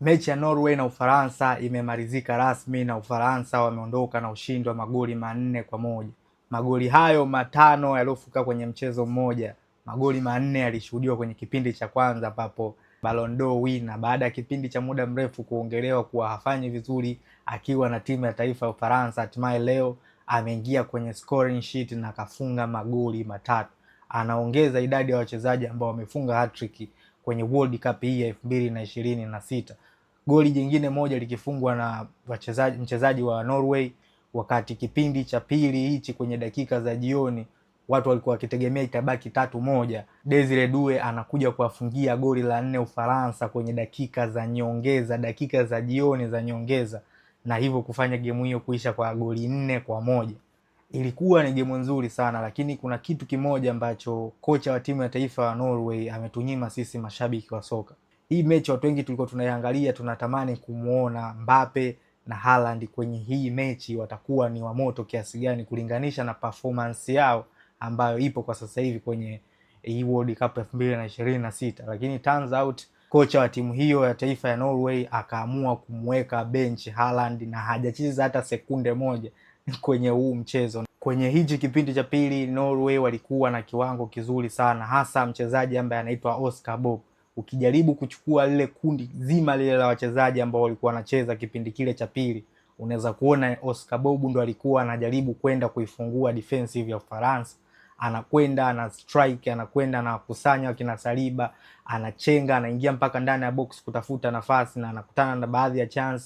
Mechi ya Norway na Ufaransa imemalizika rasmi na Ufaransa wameondoka na ushindi wa magoli 4-1. Magoli hayo matano yaliofuka kwenye mchezo mmoja. Magoli 4 yalishuhudiwa kwenye kipindi cha kwanza ambapo Ballon d'Or winner baada ya kipindi cha muda mrefu kuongelewa kuwa hafanyi vizuri akiwa na timu ya taifa ya Ufaransa, hatimaye leo ameingia kwenye scoring sheet na kafunga magoli matatu. Anaongeza idadi ya wachezaji ambao wamefunga hat-trick kwenye World Cup hii ya 2026. Goli jingine moja likifungwa na mchezaji wa Norway wakati kipindi cha pili hichi kwenye dakika za jioni watu walikuwa wakitegemea itabaki 3-1. Desire Due anakuja kuwafungia goli la 4 Ufaransa kwenye dakika za nyongeza, dakika za jioni za nyongeza, na hivyo kufanya gemu hiyo kuisha kwa goli 4-1. Ilikuwa ni gemu nzuri sana, lakini kuna kitu kimoja ambacho kocha wa timu ya taifa wa Norway ametunyima sisi mashabiki wa soka. Hii mechi watu wengi tulikuwa tunaiangalia tunatamani kumuona Mbappe na Haaland kwenye hii mechi watakuwa ni wa moto kiasi gani kulinganisha na performance yao ambayo ipo kwa sasa hivi kwenye hii World Cup 2026. Lakini turns out kocha wa timu hiyo ya taifa ya Norway akaamua kumweka bench Haaland na hajacheza hata sekunde moja kwenye huu mchezo. Kwenye hichi kipindi cha pili Norway walikuwa na kiwango kizuri sana, hasa mchezaji ambaye anaitwa Oscar Bob. Ukijaribu kuchukua lile kundi zima lile la wachezaji ambao walikuwa wanacheza kipindi kile cha pili, unaweza kuona Oscar Bob ndo alikuwa anajaribu kwenda kuifungua defensive ya Ufaransa. Anakwenda ana strike, anakwenda na kusanya wakina Saliba, anachenga, anaingia mpaka ndani ya box kutafuta nafasi na anakutana na baadhi ya chance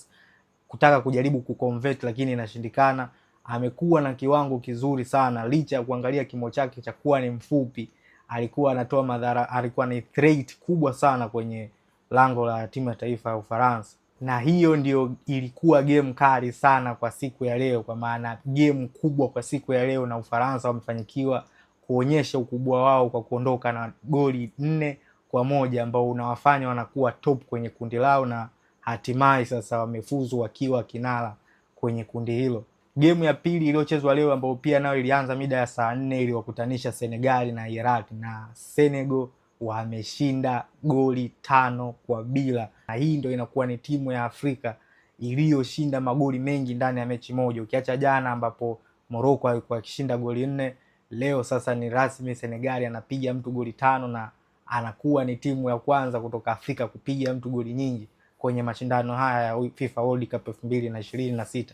kutaka kujaribu kuconvert, lakini inashindikana. Amekuwa na kiwango kizuri sana licha ya kuangalia kimo chake cha kuwa ni mfupi. Alikuwa anatoa madhara, alikuwa ni threat kubwa sana kwenye lango la timu ya taifa ya Ufaransa. Na hiyo ndio ilikuwa game kali sana kwa siku ya leo, kwa maana game kubwa kwa siku ya leo, na Ufaransa wamefanikiwa kuonyesha ukubwa wao kwa kuondoka na goli 4-1 ambao unawafanya wanakuwa top kwenye kundi lao, na hatimaye sasa wamefuzu wakiwa kinara kwenye kundi hilo. Game ya pili iliyochezwa leo ambayo pia nayo ilianza mida ya saa 4 iliwakutanisha Senegal na Iraq, na Senegal wameshinda goli 5-0. Na hii ndio inakuwa ni timu ya Afrika iliyoshinda magoli mengi ndani ya mechi moja. Ukiacha jana ambapo Morocco alikuwa akishinda goli 4, leo sasa ni rasmi Senegal anapiga mtu goli 5 na anakuwa ni timu ya kwanza kutoka Afrika kupiga mtu goli nyingi kwenye mashindano haya ya FIFA World Cup 2026.